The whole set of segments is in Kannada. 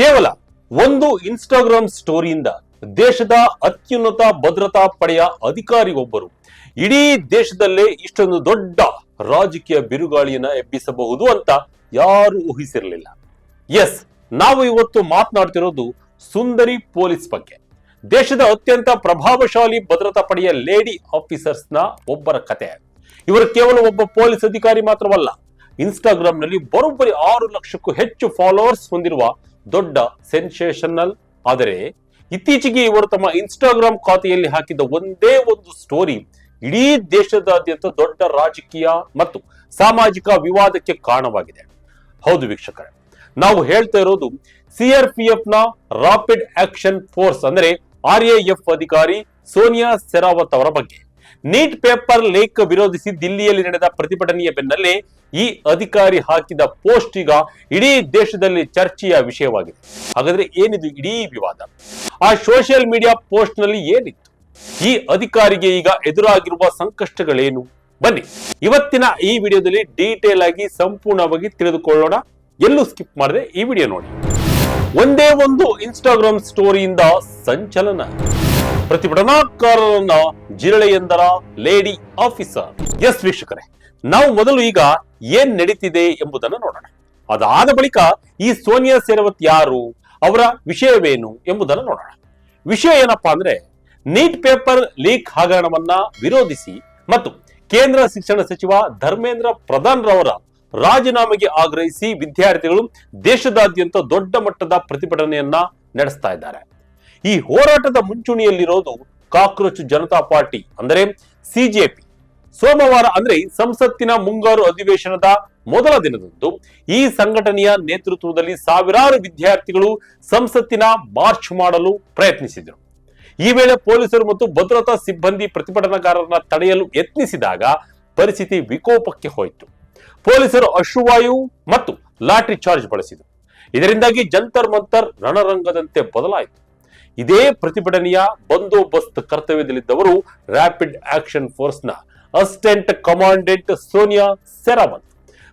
ಕೇವಲ ಒಂದು ಇನ್ಸ್ಟಾಗ್ರಾಮ್ ಸ್ಟೋರಿಯಿಂದ ದೇಶದ ಅತ್ಯುನ್ನತ ಭದ್ರತಾ ಪಡೆಯ ಅಧಿಕಾರಿಗೊಬ್ಬರು ಇಡೀ ದೇಶದಲ್ಲೇ ಇಷ್ಟೊಂದು ದೊಡ್ಡ ರಾಜಕೀಯ ಬಿರುಗಾಳಿಯನ್ನ ಎಬ್ಬಿಸಬಹುದು ಅಂತ ಯಾರು ಊಹಿಸಿರಲಿಲ್ಲ. ಎಸ್, ನಾವು ಇವತ್ತು ಮಾತನಾಡ್ತಿರೋದು ಸುಂದರಿ ಪೊಲೀಸ್ ಬಗ್ಗೆ. ದೇಶದ ಅತ್ಯಂತ ಪ್ರಭಾವಶಾಲಿ ಭದ್ರತಾ ಪಡೆಯ ಲೇಡಿ ಆಫೀಸರ್ಸ್ ನ ಒಬ್ಬರ ಕತೆ. ಇವರು ಕೇವಲ ಒಬ್ಬ ಪೊಲೀಸ್ ಅಧಿಕಾರಿ ಮಾತ್ರವಲ್ಲ, ಇನ್ಸ್ಟಾಗ್ರಾಮ್ ನಲ್ಲಿ ಬರೋಬ್ಬರಿ 6 ಲಕ್ಷಕ್ಕೂ ಹೆಚ್ಚು ಫಾಲೋವರ್ಸ್ ಹೊಂದಿರುವ ದೊಡ್ಡ ಸೆನ್ಸೇಷನಲ್. ಆದರೆ ಇತ್ತೀಚೆಗೆ ಇವರು ತಮ್ಮ ಇನ್ಸ್ಟಾಗ್ರಾಮ್ ಖಾತೆಯಲ್ಲಿ ಹಾಕಿದ ಒಂದೇ ಒಂದು ಸ್ಟೋರಿ ಇಡೀ ದೇಶದಾದ್ಯಂತ ದೊಡ್ಡ ರಾಜಕೀಯ ಮತ್ತು ಸಾಮಾಜಿಕ ವಿವಾದಕ್ಕೆ ಕಾರಣವಾಗಿದೆ. ಹೌದು ವೀಕ್ಷಕರೇ, ನಾವು ಹೇಳ್ತಾ ಇರೋದು ಸಿಆರ್ಪಿಎಫ್ ನ ರಾಪಿಡ್ ಆಕ್ಷನ್ ಫೋರ್ಸ್ ಅಂದ್ರೆ RAF ಅಧಿಕಾರಿ ಸೋನಿಯಾ ಸೆರಾವತ್ ಅವರ ಬಗ್ಗೆ. ನೀಟ್ ಪೇಪರ್ ಲೀಕ್ ವಿರೋಧಿಸಿ ದಿಲ್ಲಿಯಲ್ಲಿ ನಡೆದ ಪ್ರತಿಭಟನೆಯ ಬೆನ್ನಲ್ಲೇ ಈ ಅಧಿಕಾರಿ ಹಾಕಿದ ಪೋಸ್ಟ್ ಈಗ ಇಡೀ ದೇಶದಲ್ಲಿ ಚರ್ಚೆಯ ವಿಷಯವಾಗಿದೆ. ಹಾಗಾದ್ರೆ ಏನಿದು ಇಡೀ ವಿವಾದ? ಆ ಸೋಷಿಯಲ್ ಮೀಡಿಯಾ ಪೋಸ್ಟ್ ನಲ್ಲಿ ಏನಿತ್ತು? ಈ ಅಧಿಕಾರಿಗೆ ಈಗ ಎದುರಾಗಿರುವ ಸಂಕಷ್ಟಗಳೇನು? ಬನ್ನಿ ಇವತ್ತಿನ ಈ ವಿಡಿಯೋದಲ್ಲಿ ಡೀಟೇಲ್ ಆಗಿ ಸಂಪೂರ್ಣವಾಗಿ ತಿಳಿದುಕೊಳ್ಳೋಣ. ಎಲ್ಲೂ ಸ್ಕಿಪ್ ಮಾಡದೆ ಈ ವಿಡಿಯೋ ನೋಡಿ. ಒಂದೇ ಒಂದು ಇನ್ಸ್ಟಾಗ್ರಾಮ್ ಸ್ಟೋರಿಯಿಂದ ಸಂಚಲನ, ಪ್ರತಿಭಟನಾಕಾರರನ್ನ ಜಿರಳೆಯೊಂದರ ಲೇಡಿ ಆಫೀಸರ್. ಎಸ್ ವೀಕ್ಷಕರೇ, ನಾವು ಮೊದಲು ಈಗ ಏನ್ ನಡೀತಿದೆ ಎಂಬುದನ್ನು ನೋಡೋಣ. ಅದಾದ ಬಳಿಕ ಈ ಸೋನಿಯಾ ಸೆರಾವತ್ ಯಾರು, ಅವರ ವಿಷಯವೇನು ಎಂಬುದನ್ನು ನೋಡೋಣ. ವಿಷಯ ಏನಪ್ಪಾ ಅಂದ್ರೆ, ನೀಟ್ ಪೇಪರ್ ಲೀಕ್ ಹಗರಣವನ್ನ ವಿರೋಧಿಸಿ ಮತ್ತು ಕೇಂದ್ರ ಶಿಕ್ಷಣ ಸಚಿವ ಧರ್ಮೇಂದ್ರ ಪ್ರಧಾನ್ ರವರ ರಾಜೀನಾಮೆಗೆ ಆಗ್ರಹಿಸಿ ವಿದ್ಯಾರ್ಥಿಗಳು ದೇಶದಾದ್ಯಂತ ದೊಡ್ಡ ಮಟ್ಟದ ಪ್ರತಿಭಟನೆಯನ್ನ ನಡೆಸ್ತಾ ಇದ್ದಾರೆ. ಈ ಹೋರಾಟದ ಮುಂಚೂಣಿಯಲ್ಲಿರೋದು ಕಾಕ್ರೋಚ್ ಜನತಾ ಪಾರ್ಟಿ ಅಂದರೆ ಸಿಜೆಪಿ. ಸೋಮವಾರ ಅಂದ್ರೆ ಸಂಸತ್ತಿನ ಮುಂಗಾರು ಅಧಿವೇಶನದ ಮೊದಲ ದಿನದಂದು ಈ ಸಂಘಟನೆಯ ನೇತೃತ್ವದಲ್ಲಿ ಸಾವಿರಾರು ವಿದ್ಯಾರ್ಥಿಗಳು ಸಂಸತ್ತಿನ ಮಾರ್ಚ್ ಮಾಡಲು ಪ್ರಯತ್ನಿಸಿದರು. ಈ ವೇಳೆ ಪೊಲೀಸರು ಮತ್ತು ಭದ್ರತಾ ಸಿಬ್ಬಂದಿ ಪ್ರತಿಭಟನಾಕಾರರನ್ನ ತಡೆಯಲು ಯತ್ನಿಸಿದಾಗ ಪರಿಸ್ಥಿತಿ ವಿಕೋಪಕ್ಕೆ ಹೋಯಿತು. ಪೊಲೀಸರು ಅಶ್ರುವಾಯು ಮತ್ತು ಲಾಠಿ ಚಾರ್ಜ್ ಬಳಸಿದರು. ಇದರಿಂದಾಗಿ ಜಂತರ್ ಮಂತರ್ ರಣರಂಗದಂತೆ ಬದಲಾಯಿತು. ಇದೇ ಪ್ರತಿಭಟನೆಯ ಬಂದೋಬಸ್ತ್ ಕರ್ತವ್ಯದಲ್ಲಿದ್ದವರು ರ್ಯಾಪಿಡ್ ಆಕ್ಷನ್ ಫೋರ್ಸ್ ನ ಅಸಿಸ್ಟೆಂಟ್ ಕಮಾಂಡೆಂಟ್ ಸೋನಿಯಾ ಸೆರಾವತ್.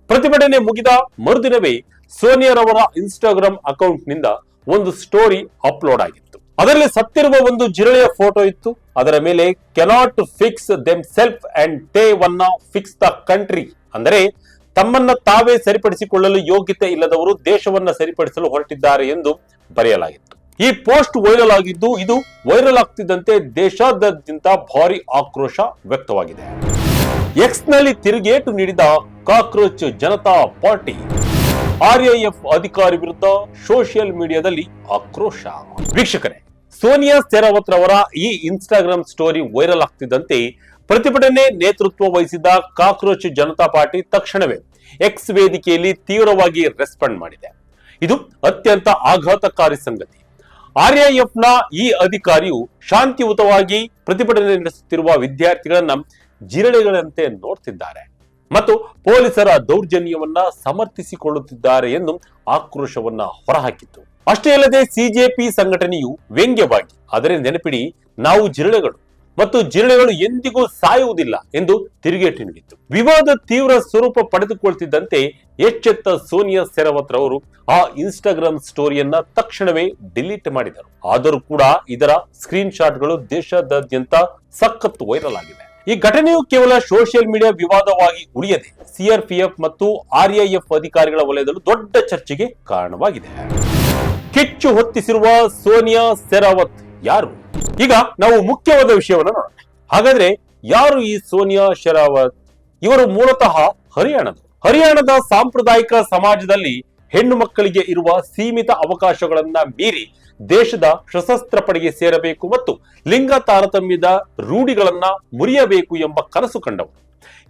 ಪ್ರತಿಭಟನೆ ಮುಗಿದ ಮರುದಿನವೇ ಸೋನಿಯಾರವರ ಇನ್ಸ್ಟಾಗ್ರಾಮ್ ಅಕೌಂಟ್ ನಿಂದ ಒಂದು ಸ್ಟೋರಿ ಅಪ್ಲೋಡ್ ಆಗಿತ್ತು. ಅದರಲ್ಲಿ ಸತ್ತಿರುವ ಒಂದು ಜಿರಳೆಯ ಫೋಟೋ ಇತ್ತು. ಅದರ ಮೇಲೆ cannot fix them self and they ವನ್ನ ಫಿಕ್ಸ್ ದ ಕಂಟ್ರಿ, ಅಂದರೆ ತಮ್ಮನ್ನ ತಾವೇ ಸರಿಪಡಿಸಿಕೊಳ್ಳಲು ಯೋಗ್ಯತೆ ಇಲ್ಲದವರು ದೇಶವನ್ನ ಸರಿಪಡಿಸಲು ಹೊರಟಿದ್ದಾರೆ ಎಂದು ಬರೆಯಲಾಗಿತ್ತು. ಈ ಪೋಸ್ಟ್ ವೈರಲ್ ಆಗಿದ್ದು, ಇದು ವೈರಲ್ ಆಗ್ತಿದ್ದಂತೆ ದೇಶಾದ್ಯಂತ ಭಾರಿ ಆಕ್ರೋಶ ವ್ಯಕ್ತವಾಗಿದೆ. ಎಕ್ಸ್ ನಲ್ಲಿ ತಿರುಗೇಟು ನೀಡಿದ ಕಾಕ್ರೋಚ್ ಜನತಾ ಪಾರ್ಟಿ. RAF ಅಧಿಕಾರಿ ವಿರುದ್ಧ ಸೋಷಿಯಲ್ ಮೀಡಿಯಾದಲ್ಲಿ ಆಕ್ರೋಶ. ವೀಕ್ಷಕರೇ, ಸೋನಿಯಾ ಸೆರಾವತ್ ರವರ ಈ ಇನ್ಸ್ಟಾಗ್ರಾಮ್ ಸ್ಟೋರಿ ವೈರಲ್ ಆಗ್ತಿದ್ದಂತೆ ಪ್ರತಿಭಟನೆ ನೇತೃತ್ವ ವಹಿಸಿದ ಕಾಕ್ರೋಚ್ ಜನತಾ ಪಾರ್ಟಿ ತಕ್ಷಣವೇ ಎಕ್ಸ್ ವೇದಿಕೆಯಲ್ಲಿ ತೀವ್ರವಾಗಿ ರೆಸ್ಪಾಂಡ್ ಮಾಡಿದೆ. ಇದು ಅತ್ಯಂತ ಆಘಾತಕಾರಿ ಸಂಗತಿ. RAF ನ ಈ ಅಧಿಕಾರಿಯು ಶಾಂತಿಯುತವಾಗಿ ಪ್ರತಿಭಟನೆ ನಡೆಸುತ್ತಿರುವ ವಿದ್ಯಾರ್ಥಿಗಳನ್ನ ಜಿರಳೆಗಳಂತೆ ನೋಡ್ತಿದ್ದಾರೆ ಮತ್ತು ಪೊಲೀಸರ ದೌರ್ಜನ್ಯವನ್ನ ಸಮರ್ಥಿಸಿಕೊಳ್ಳುತ್ತಿದ್ದಾರೆ ಎಂದು ಆಕ್ರೋಶವನ್ನ ಹೊರಹಾಕಿತ್ತು. ಅಷ್ಟೇ ಅಲ್ಲದೆ ಸಿಜೆಪಿ ಸಂಘಟನೆಯು ವ್ಯಂಗ್ಯವಾಗಿ, ಆದರೆ ನೆನಪಿಡಿ, ನಾವು ಜಿರಳೆಗಳು ಮತ್ತು ಜಿರಳೆಗಳು ಎಂದಿಗೂ ಸಾಯುವುದಿಲ್ಲ ಎಂದು ತಿರುಗೇಟು ನೀಡಿತ್ತು. ವಿವಾದ ತೀವ್ರ ಸ್ವರೂಪ ಪಡೆದುಕೊಳ್ತಿದ್ದಂತೆ ಎಚ್ಚೆತ್ತ ಸೋನಿಯಾ ಸೆರಾವತ್ ರವರು ಆ ಇನ್ಸ್ಟಾಗ್ರಾಮ್ ಸ್ಟೋರಿಯನ್ನ ತಕ್ಷಣವೇ ಡಿಲೀಟ್ ಮಾಡಿದರು. ಆದರೂ ಕೂಡ ಇದರ ಸ್ಕ್ರೀನ್ ಶಾಟ್ಗಳು ದೇಶದಾದ್ಯಂತ ಸಖತ್ ವೈರಲ್ ಆಗಿವೆ. ಈ ಘಟನೆಯು ಕೇವಲ ಸೋಷಿಯಲ್ ಮೀಡಿಯಾ ವಿವಾದವಾಗಿ ಉಳಿಯದೆ ಸಿಆರ್ಪಿಎಫ್ ಮತ್ತು RAF ಅಧಿಕಾರಿಗಳ ವಲಯದಲ್ಲೂ ದೊಡ್ಡ ಚರ್ಚೆಗೆ ಕಾರಣವಾಗಿದೆ. ಕಿಚ್ಚು ಹೊತ್ತಿಸಿರುವ ಸೋನಿಯಾ ಸೆರಾವತ್ ಯಾರು? ಈಗ ನಾವು ಮುಖ್ಯವಾದ ವಿಷಯವನ್ನು ನೋಡೋಣ. ಹಾಗಾದ್ರೆ ಯಾರು ಈ ಸೋನಿಯಾ ಸೆರಾವತ್? ಇವರು ಮೂಲತಃ ಹರಿಯಾಣದ ಸಾಂಪ್ರದಾಯಿಕ ಸಮಾಜದಲ್ಲಿ ಹೆಣ್ಣು ಮಕ್ಕಳಿಗೆ ಇರುವ ಸೀಮಿತ ಅವಕಾಶಗಳನ್ನ ಮೀರಿ ದೇಶದ ಸಶಸ್ತ್ರ ಪಡೆಗೆ ಸೇರಬೇಕು ಮತ್ತು ಲಿಂಗ ತಾರತಮ್ಯದ ರೂಢಿಗಳನ್ನ ಮುರಿಯಬೇಕು ಎಂಬ ಕನಸು ಕಂಡವರು.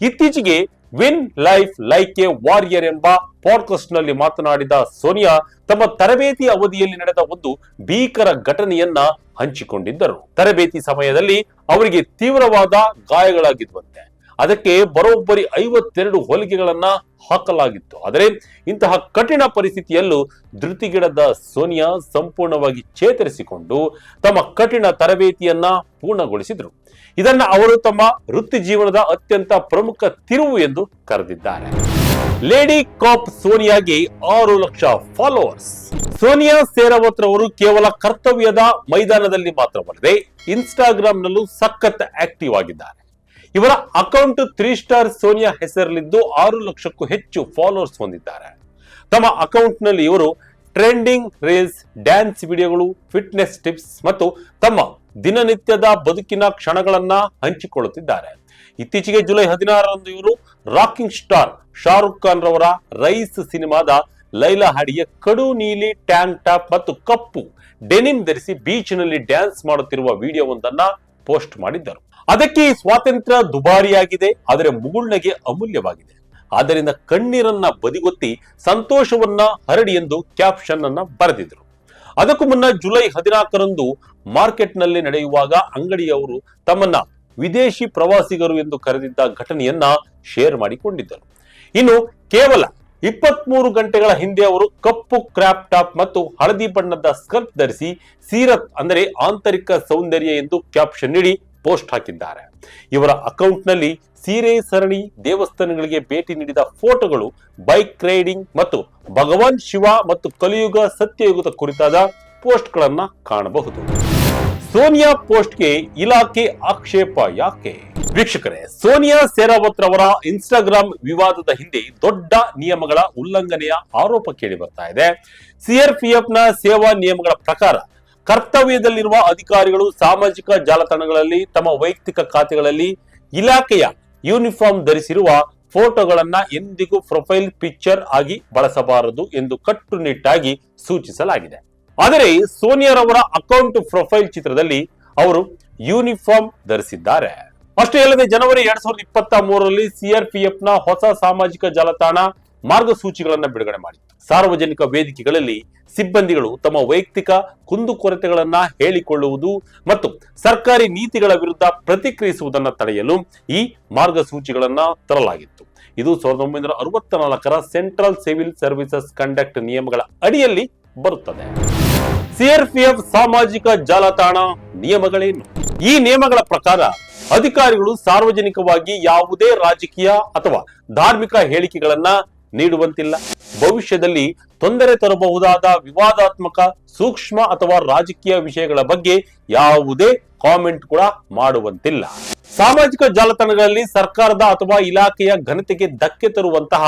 ಇತ್ತೀಚೆಗೆ win life like a warrior ಎಂಬ ಪಾಡ್ಕಾಸ್ಟ್ ನಲ್ಲಿ ಮಾತನಾಡಿದ ಸೋನಿಯಾ ತಮ್ಮ ತರಬೇತಿ ಅವಧಿಯಲ್ಲಿ ನಡೆದ ಒಂದು ಭೀಕರ ಘಟನೆಯನ್ನ ಹಂಚಿಕೊಂಡಿದ್ದರು. ತರಬೇತಿ ಸಮಯದಲ್ಲಿ ಅವರಿಗೆ ತೀವ್ರವಾದ ಗಾಯಗಳಾಗಿದ್ವಂತೆ. ಅದಕ್ಕೆ ಬರೋಬ್ಬರಿ 52 ಹೊಲಿಗೆಗಳನ್ನ ಹಾಕಲಾಗಿತ್ತು. ಆದರೆ ಇಂತಹ ಕಠಿಣ ಪರಿಸ್ಥಿತಿಯಲ್ಲೂ ಧೃತಿಗೆಡದ ಸೋನಿಯಾ ಸಂಪೂರ್ಣವಾಗಿ ಚೇತರಿಸಿಕೊಂಡು ತಮ್ಮ ಕಠಿಣ ತರಬೇತಿಯನ್ನ ಪೂರ್ಣಗೊಳಿಸಿದ್ರು. ಇದನ್ನ ಅವರು ತಮ್ಮ ವೃತ್ತಿ ಜೀವನದ ಅತ್ಯಂತ ಪ್ರಮುಖ ತಿರುವು ಎಂದು ಕರೆದಿದ್ದಾರೆ. ಲೇಡಿ ಕಾಪ್ ಸೋನಿಯಾಗೆ 6 ಲಕ್ಷ ಫಾಲೋವರ್ಸ್. ಸೋನಿಯಾ ಸೇರಾವತ್ ರವರು ಕೇವಲ ಕರ್ತವ್ಯದ ಮೈದಾನದಲ್ಲಿ ಮಾತ್ರವಲ್ಲದೆ ಇನ್ಸ್ಟಾಗ್ರಾಂನಲ್ಲೂ ಸಖತ್ ಆಕ್ಟಿವ್ ಆಗಿದ್ದಾರೆ. ಇವರ ಅಕೌಂಟ್ 3 ಸ್ಟಾರ್ ಸೋನಿಯಾ ಹೆಸರಲ್ಲಿದ್ದು 6 ಲಕ್ಷಕ್ಕೂ ಹೆಚ್ಚು ಫಾಲೋವರ್ಸ್ ಹೊಂದಿದ್ದಾರೆ. ತಮ್ಮ ಅಕೌಂಟ್ ನಲ್ಲಿ ಇವರು ಟ್ರೆಂಡಿಂಗ್ ರೀಲ್ಸ್, ಡ್ಯಾನ್ಸ್ ವಿಡಿಯೋಗಳು, ಫಿಟ್ನೆಸ್ ಟಿಪ್ಸ್ ಮತ್ತು ತಮ್ಮ ದಿನನಿತ್ಯದ ಬದುಕಿನ ಕ್ಷಣಗಳನ್ನ ಹಂಚಿಕೊಳ್ಳುತ್ತಿದ್ದಾರೆ. ಇತ್ತೀಚೆಗೆ ಜುಲೈ 16ರಂದು ಇವರು ರಾಕಿಂಗ್ ಸ್ಟಾರ್ ಶಾರುಖ್ ಖಾನ್ ರವರ ರೈಸ್ ಸಿನಿಮಾದ ಲೈಲಾ ಹಾಡಿಗೆ ಕಡು ನೀಲಿ ಟ್ಯಾಂಕ್ ಟಾಪ್ ಮತ್ತು ಕಪ್ಪು ಡೆನಿಮ್ ಧರಿಸಿ ಬೀಚ್ ನಲ್ಲಿ ಡ್ಯಾನ್ಸ್ ಮಾಡುತ್ತಿರುವ ವಿಡಿಯೋವೊಂದನ್ನ ಪೋಸ್ಟ್ ಮಾಡಿದ್ದರು. ಅದಕ್ಕೆ ಸ್ವಾತಂತ್ರ್ಯ ದುಬಾರಿಯಾಗಿದೆ, ಆದರೆ ಮುಗುಳ್ನಗೆ ಅಮೂಲ್ಯವಾಗಿದೆ. ಆದ್ದರಿಂದ ಕಣ್ಣೀರನ್ನ ಬದಿಗೊತ್ತಿ ಸಂತೋಷವನ್ನ ಹರಡಿ ಎಂದು ಕ್ಯಾಪ್ಷನ್ ಅನ್ನ ಬರೆದಿದ್ರು. ಅದಕ್ಕೂ ಮುನ್ನ ಜುಲೈ 14ರಂದು ಮಾರ್ಕೆಟ್ ನಲ್ಲಿ ನಡೆಯುವಾಗ ಅಂಗಡಿಯವರು ತಮ್ಮನ್ನ ವಿದೇಶಿ ಪ್ರವಾಸಿಗರು ಎಂದು ಕರೆದಿದ್ದ ಘಟನೆಯನ್ನ ಶೇರ್ ಮಾಡಿಕೊಂಡಿದ್ದರು. ಇನ್ನು ಕೇವಲ 23 ಗಂಟೆಗಳ ಹಿಂದೆ ಅವರು ಕಪ್ಪು ಕ್ರಾಪ್ ಟಾಪ್ ಮತ್ತು ಹಳದಿ ಬಣ್ಣದ ಸ್ಕರ್ಟ್ ಧರಿಸಿ ಸೀರತ್ ಅಂದರೆ ಆಂತರಿಕ ಸೌಂದರ್ಯ ಎಂದು ಕ್ಯಾಪ್ಷನ್ ನೀಡಿ ಪೋಸ್ಟ್ ಹಾಕಿದ್ದಾರೆ. ಇವರ ಅಕೌಂಟ್ ನಲ್ಲಿ ಸೀರೆ ಸರಣಿ, ದೇವಸ್ಥಾನಗಳಿಗೆ ಭೇಟಿ ನೀಡಿದ ಫೋಟೋಗಳು, ಬೈಕ್ ರೈಡಿಂಗ್ ಮತ್ತು ಭಗವಾನ್ ಶಿವ ಮತ್ತು ಕಲಿಯುಗ ಸತ್ಯಯುಗದ ಕುರಿತಾದ ಪೋಸ್ಟ್ ಗಳನ್ನ ಕಾಣಬಹುದು. ಸೋನಿಯಾ ಪೋಸ್ಟ್ಗೆ ಇಲಾಖೆ ಆಕ್ಷೇಪ ಯಾಕೆ? ವೀಕ್ಷಕರೇ, ಸೋನಿಯಾ ಸೇರಾವತ್ ರವರ ಇನ್ಸ್ಟಾಗ್ರಾಂ ವಿವಾದದ ಹಿಂದೆ ದೊಡ್ಡ ನಿಯಮಗಳ ಉಲ್ಲಂಘನೆಯ ಆರೋಪ ಕೇಳಿ ಬರ್ತಾ ಇದೆ. ಸಿಆರ್ಪಿಎಫ್ ನ ಸೇವಾ ನಿಯಮಗಳ ಪ್ರಕಾರ ಕರ್ತವ್ಯದಲ್ಲಿರುವ ಅಧಿಕಾರಿಗಳು ಸಾಮಾಜಿಕ ಜಾಲತಾಣಗಳಲ್ಲಿ ತಮ್ಮ ವೈಯಕ್ತಿಕ ಖಾತೆಗಳಲ್ಲಿ ಇಲಾಖೆಯ ಯೂನಿಫಾರ್ಮ್ ಧರಿಸಿರುವ ಫೋಟೋಗಳನ್ನ ಎಂದಿಗೂ ಪ್ರೊಫೈಲ್ ಪಿಕ್ಚರ್ ಆಗಿ ಬಳಸಬಾರದು ಎಂದು ಕಟ್ಟುನಿಟ್ಟಾಗಿ ಸೂಚಿಸಲಾಗಿದೆ. ಆದರೆ ಸೋನಿಯಾರವರ ಅಕೌಂಟ್ ಪ್ರೊಫೈಲ್ ಚಿತ್ರದಲ್ಲಿ ಅವರು ಯೂನಿಫಾರ್ಮ್ ಧರಿಸಿದ್ದಾರೆ. ಅಷ್ಟೇ ಅಲ್ಲದೆ ಜನವರಿ 2023ರಲ್ಲಿ ಸಿಆರ್ಪಿಎಫ್ ನ ಹೊಸ ಸಾಮಾಜಿಕ ಜಾಲತಾಣ ಮಾರ್ಗಸೂಚಿಗಳನ್ನ ಬಿಡುಗಡೆ ಮಾಡಿತ್ತು. ಸಾರ್ವಜನಿಕ ವೇದಿಕೆಗಳಲ್ಲಿ ಸಿಬ್ಬಂದಿಗಳು ತಮ್ಮ ವೈಯಕ್ತಿಕ ಕುಂದುಕೊರತೆಗಳನ್ನ ಹೇಳಿಕೊಳ್ಳುವುದು ಮತ್ತು ಸರ್ಕಾರಿ ನೀತಿಗಳ ವಿರುದ್ಧ ಪ್ರತಿಕ್ರಿಯಿಸುವುದನ್ನು ತಡೆಯಲು ಈ ಮಾರ್ಗಸೂಚಿಗಳನ್ನ ತರಲಾಗಿತ್ತು. ಇದು 1964ರ ಸೆಂಟ್ರಲ್ ಸಿವಿಲ್ ಸರ್ವಿಸಸ್ ಕಂಡಕ್ಟ್ ನಿಯಮಗಳ ಅಡಿಯಲ್ಲಿ ಬರುತ್ತದೆ. ಸಿಆರ್ಪಿಎಫ್ ಸಾಮಾಜಿಕ ಜಾಲತಾಣ ನಿಯಮಗಳೇನು? ಈ ನಿಯಮಗಳ ಪ್ರಕಾರ ಅಧಿಕಾರಿಗಳು ಸಾರ್ವಜನಿಕವಾಗಿ ಯಾವುದೇ ರಾಜಕೀಯ ಅಥವಾ ಧಾರ್ಮಿಕ ಹೇಳಿಕೆಗಳನ್ನ ನೀಡುವಂತಿಲ್ಲ. ಭವಿಷ್ಯದಲ್ಲಿ ತೊಂದರೆ ತರಬಹುದಾದ ವಿವಾದಾತ್ಮಕ, ಸೂಕ್ಷ್ಮ ಅಥವಾ ರಾಜಕೀಯ ವಿಷಯಗಳ ಬಗ್ಗೆ ಯಾವುದೇ ಕಾಮೆಂಟ್ ಕೂಡ ಮಾಡುವಂತಿಲ್ಲ. ಸಾಮಾಜಿಕ ಜಾಲತಾಣಗಳಲ್ಲಿ ಸರ್ಕಾರದ ಅಥವಾ ಇಲಾಖೆಯ ಘನತೆಗೆ ಧಕ್ಕೆ ತರುವಂತಹ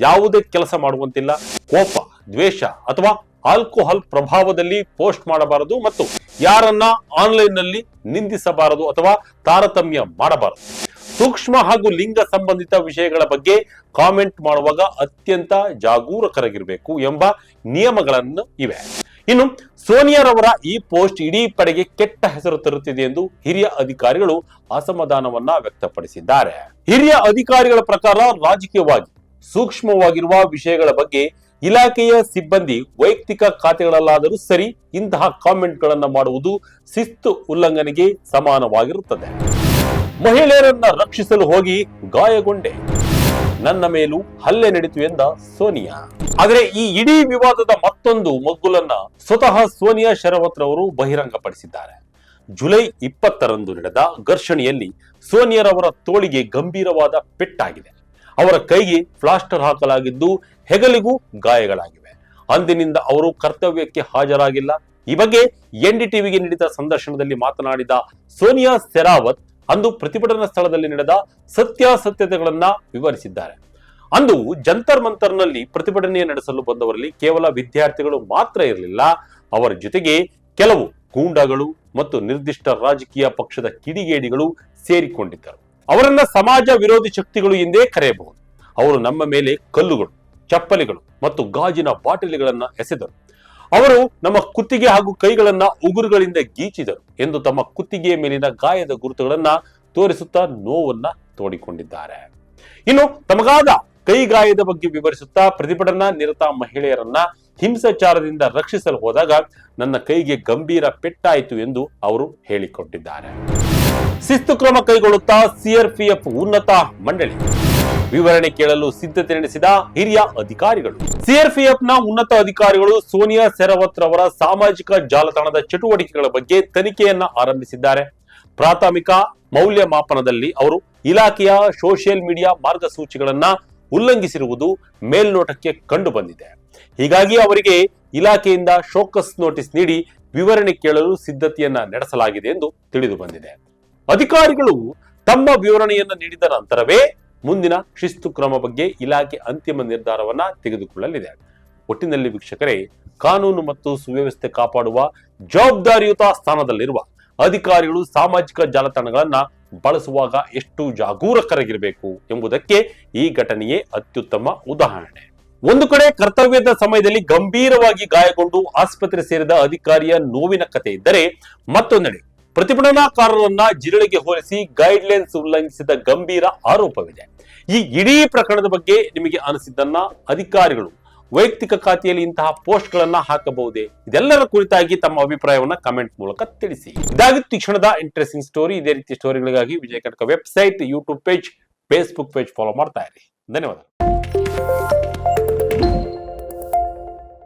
ಯಾವುದೇ ಕೆಲಸ ಮಾಡುವಂತಿಲ್ಲ. ಕೋಪ, ದ್ವೇಷ ಅಥವಾ ಆಲ್ಕೋಹಾಲ್ ಪ್ರಭಾವದಲ್ಲಿ ಪೋಸ್ಟ್ ಮಾಡಬಾರದು ಮತ್ತು ಯಾರನ್ನ ಆನ್ಲೈನ್ ನಲ್ಲಿ ನಿಂದಿಸಬಾರದು ಅಥವಾ ತಾರತಮ್ಯ ಮಾಡಬಾರದು. ಸೂಕ್ಷ್ಮ ಹಾಗೂ ಲಿಂಗ ಸಂಬಂಧಿತ ವಿಷಯಗಳ ಬಗ್ಗೆ ಕಾಮೆಂಟ್ ಮಾಡುವಾಗ ಅತ್ಯಂತ ಜಾಗರೂಕರಾಗಿರಬೇಕು ಎಂಬ ನಿಯಮಗಳನ್ನು ಇವೆ. ಇನ್ನು ಸೋನಿಯಾರವರ ಈ ಪೋಸ್ಟ್ ಇಡೀ ಪಡೆಗೆ ಕೆಟ್ಟ ಹೆಸರು ತರುತ್ತಿದೆ ಎಂದು ಹಿರಿಯ ಅಧಿಕಾರಿಗಳು ಅಸಮಾಧಾನವನ್ನ ವ್ಯಕ್ತಪಡಿಸಿದ್ದಾರೆ. ಹಿರಿಯ ಅಧಿಕಾರಿಗಳ ಪ್ರಕಾರ ರಾಜಕೀಯವಾಗಿ ಸೂಕ್ಷ್ಮವಾಗಿರುವ ವಿಷಯಗಳ ಬಗ್ಗೆ ಇಲಾಖೆಯ ಸಿಬ್ಬಂದಿ ವೈಯಕ್ತಿಕ ಖಾತೆಗಳಲ್ಲಾದರೂ ಸರಿ ಇಂತಹ ಕಾಮೆಂಟ್ ಗಳನ್ನ ಮಾಡುವುದು ಶಿಸ್ತು ಉಲ್ಲಂಘನೆಗೆ ಸಮಾನವಾಗಿರುತ್ತದೆ. ಮಹಿಳೆಯರನ್ನ ರಕ್ಷಿಸಲು ಹೋಗಿ ಗಾಯಗೊಂಡೆ, ನನ್ನ ಮೇಲೂ ಹಲ್ಲೆ ನಡೆಯಿತು ಎಂದ ಸೋನಿಯಾ. ಆದರೆ ಈ ಇಡೀ ವಿವಾದದ ಮತ್ತೊಂದು ಮಗ್ಗುಲನ್ನ ಸ್ವತಃ ಸೋನಿಯಾ ಶೇರಾವತ್ ರವರು ಬಹಿರಂಗಪಡಿಸಿದ್ದಾರೆ. ಜುಲೈ 20ರಂದು ನಡೆದ ಘರ್ಷಣೆಯಲ್ಲಿ ಸೋನಿಯಾರವರ ತೋಳಿಗೆ ಗಂಭೀರವಾದ ಪೆಟ್ಟಾಗಿದೆ. ಅವರ ಕೈಗೆ ಪ್ಲಾಸ್ಟರ್ ಹಾಕಲಾಗಿದ್ದು ಹೆಗಲಿಗೂ ಗಾಯಗಳಾಗಿವೆ. ಅಂದಿನಿಂದ ಅವರು ಕರ್ತವ್ಯಕ್ಕೆ ಹಾಜರಾಗಿಲ್ಲ. ಈ ಬಗ್ಗೆ ಎನ್ಡಿಟಿವಿಗೆ ನೀಡಿದ ಸಂದರ್ಶನದಲ್ಲಿ ಮಾತನಾಡಿದ ಸೋನಿಯಾ ಶೇರಾವತ್ ಅಂದು ಪ್ರತಿಭಟನಾ ಸ್ಥಳದಲ್ಲಿ ನಡೆದ ಸತ್ಯಾಸತ್ಯತೆಗಳನ್ನ ವಿವರಿಸಿದ್ದಾರೆ. ಅಂದು ಜಂತರ್ ಮಂತರ್ನಲ್ಲಿ ಪ್ರತಿಭಟನೆ ನಡೆಸಲು ಬಂದವರಲ್ಲಿ ಕೇವಲ ವಿದ್ಯಾರ್ಥಿಗಳು ಮಾತ್ರ ಇರಲಿಲ್ಲ. ಅವರ ಜೊತೆಗೆ ಕೆಲವು ಗೂಂಡಾಗಳು ಮತ್ತು ನಿರ್ದಿಷ್ಟ ರಾಜಕೀಯ ಪಕ್ಷದ ಕಿಡಿಗೇಡಿಗಳು ಸೇರಿಕೊಂಡಿದ್ದರು. ಅವರನ್ನ ಸಮಾಜ ವಿರೋಧಿ ಶಕ್ತಿಗಳು ಎಂದೇ ಕರೆಯಬಹುದು. ಅವರು ನಮ್ಮ ಮೇಲೆ ಕಲ್ಲುಗಳು, ಚಪ್ಪಲಿಗಳು ಮತ್ತು ಗಾಜಿನ ಬಾಟಲಿಗಳನ್ನ ಎಸೆದರು. ಅವರು ನಮ್ಮ ಕುತ್ತಿಗೆ ಹಾಗೂ ಕೈಗಳನ್ನ ಉಗುರುಗಳಿಂದ ಗೀಚಿದರು ಎಂದು ತಮ್ಮ ಕುತ್ತಿಗೆಯ ಮೇಲಿನ ಗಾಯದ ಗುರುತುಗಳನ್ನ ತೋರಿಸುತ್ತಾ ನೋವನ್ನ ತೋಡಿಕೊಂಡಿದ್ದಾರೆ. ಇನ್ನು ತಮಗಾದ ಕೈ ಗಾಯದ ಬಗ್ಗೆ ವಿವರಿಸುತ್ತಾ ಪ್ರತಿಭಟನಾ ನಿರತ ಮಹಿಳೆಯರನ್ನ ಹಿಂಸಾಚಾರದಿಂದ ರಕ್ಷಿಸಲು ಹೋದಾಗ ನನ್ನ ಕೈಗೆ ಗಂಭೀರ ಪೆಟ್ಟಾಯಿತು ಎಂದು ಅವರು ಹೇಳಿಕೊಟ್ಟಿದ್ದಾರೆ. ಶಿಸ್ತು ಕ್ರಮ ಕೈಗೊಳ್ಳುತ್ತಾ ಸಿಆರ್ಪಿಎಫ್ ಉನ್ನತ ಮಂಡಳಿ ವಿವರಣೆ ಕೇಳಲು ಸಿದ್ಧತೆ ನಡೆಸಿದ ಹಿರಿಯ ಅಧಿಕಾರಿಗಳು. ಸಿಆರ್ಪಿಎಫ್ ನ ಉನ್ನತ ಅಧಿಕಾರಿಗಳು ಸೋನಿಯಾ ಶೇರಾವತ್ ರವರ ಸಾಮಾಜಿಕ ಜಾಲತಾಣದ ಚಟುವಟಿಕೆಗಳ ಬಗ್ಗೆ ತನಿಖೆಯನ್ನ ಆರಂಭಿಸಿದ್ದಾರೆ. ಪ್ರಾಥಮಿಕ ಮೌಲ್ಯಮಾಪನದಲ್ಲಿ ಅವರು ಇಲಾಖೆಯ ಸೋಷಿಯಲ್ ಮೀಡಿಯಾ ಮಾರ್ಗಸೂಚಿಗಳನ್ನ ಉಲ್ಲಂಘಿಸಿರುವುದು ಮೇಲ್ನೋಟಕ್ಕೆ ಕಂಡು ಬಂದಿದೆ. ಹೀಗಾಗಿ ಅವರಿಗೆ ಇಲಾಖೆಯಿಂದ ಶೋಕಸ್ ನೋಟಿಸ್ ನೀಡಿ ವಿವರಣೆ ಕೇಳಲು ಸಿದ್ಧತೆಯನ್ನ ನಡೆಸಲಾಗಿದೆ ಎಂದು ತಿಳಿದು ಬಂದಿದೆ. ಅಧಿಕಾರಿಗಳು ತಮ್ಮ ವಿವರಣೆಯನ್ನ ನೀಡಿದ ನಂತರವೇ ಮುಂದಿನ ಶಿಸ್ತು ಕ್ರಮ ಬಗ್ಗೆ ಇಲಾಖೆ ಅಂತಿಮ ನಿರ್ಧಾರವನ್ನ ತೆಗೆದುಕೊಳ್ಳಲಿದೆ. ಒಟ್ಟಿನಲ್ಲಿ ವೀಕ್ಷಕರೇ, ಕಾನೂನು ಮತ್ತು ಸುವ್ಯವಸ್ಥೆ ಕಾಪಾಡುವ ಜವಾಬ್ದಾರಿಯುತ ಸ್ಥಾನದಲ್ಲಿರುವ ಅಧಿಕಾರಿಗಳು ಸಾಮಾಜಿಕ ಜಾಲತಾಣಗಳನ್ನ ಬಳಸುವಾಗ ಎಷ್ಟು ಜಾಗರೂಕರಾಗಿರಬೇಕು ಎಂಬುದಕ್ಕೆ ಈ ಘಟನೆಯೇ ಅತ್ಯುತ್ತಮ ಉದಾಹರಣೆ. ಒಂದು ಕಡೆ ಕರ್ತವ್ಯದ ಸಮಯದಲ್ಲಿ ಗಂಭೀರವಾಗಿ ಗಾಯಗೊಂಡು ಆಸ್ಪತ್ರೆ ಸೇರಿದ ಅಧಿಕಾರಿಯ ನೋವಿನ ಕಥೆ ಇದ್ದರೆ, ಮತ್ತೊಂದೆಡೆ ಪ್ರತಿಭಟನಾಕಾರರನ್ನ ಜಿರಳೆಗೆ ಹೋಲಿಸಿ ಗೈಡ್ಲೈನ್ಸ್ ಉಲ್ಲಂಘಿಸಿದ ಗಂಭೀರ ಆರೋಪವಿದೆ. ಈ ಇಡೀ ಪ್ರಕರಣದ ಬಗ್ಗೆ ನಿಮಗೆ ಅನಿಸಿದ್ದನ್ನ ಅಧಿಕಾರಿಗಳು ವೈಯಕ್ತಿಕ ಖಾತೆಯಲ್ಲಿ ಇಂತಹ ಪೋಸ್ಟ್ ಗಳನ್ನ ಹಾಕಬಹುದೇ? ಇದೆಲ್ಲರ ಕುರಿತಾಗಿ ತಮ್ಮ ಅಭಿಪ್ರಾಯವನ್ನ ಕಮೆಂಟ್ ಮೂಲಕ ತಿಳಿಸಿ. ಇದಾಗಿತ್ತು ಈ ಕ್ಷಣದ ಇಂಟ್ರೆಸ್ಟಿಂಗ್ ಸ್ಟೋರಿ. ಇದೇ ರೀತಿ ಸ್ಟೋರಿಗಳಿಗಾಗಿ Vijaya Karnataka website, YouTube page, Facebook page follow ಮಾಡ್ತಾ ಇರಿ. ಧನ್ಯವಾದ.